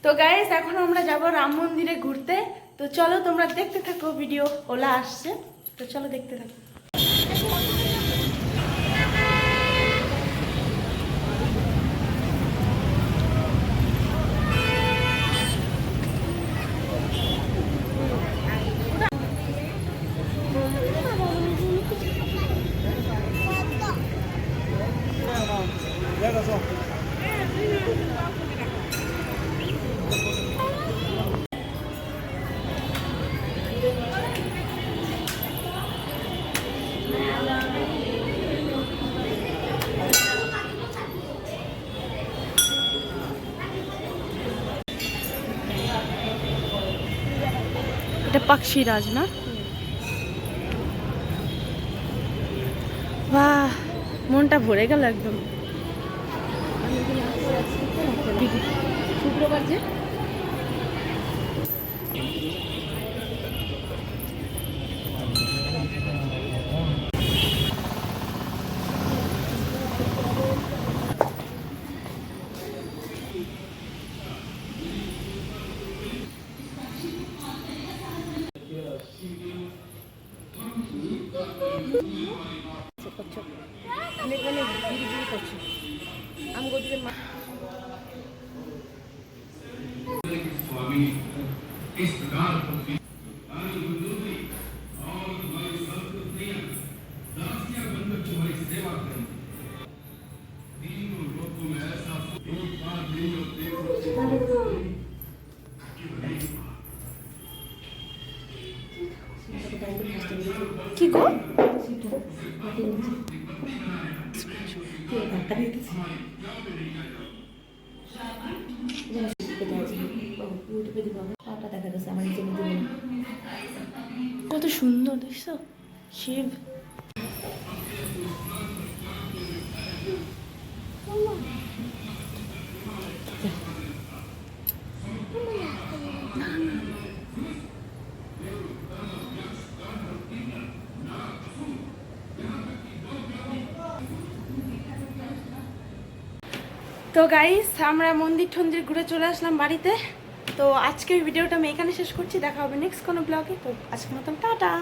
তো গাইস এখন আমরা যাব রাম মন্দিরে ঘুরতে। তো চলো তোমরা দেখতে থাকো, ভিডিও ওলা আসছে, তো চলো দেখতে থাকো। এটা পাখিরাজ না? বাহ, মনটা ভরে গেল একদম। শুক্রবার যে इस प्रकार बनकर तुम्हारी सेवा करें। तीनों लोगों में ऐसा কি গো? কত সুন্দর দেখছো শিব। তো গাইস আমরা মন্দির ঠন্দির ঘুরে চলে আসলাম বাড়িতে। তো আজকের ভিডিওটা আমি এখানে শেষ করছি, দেখা হবে নেক্সট কোনো ব্লগে। তো আজকের মতন টাটা।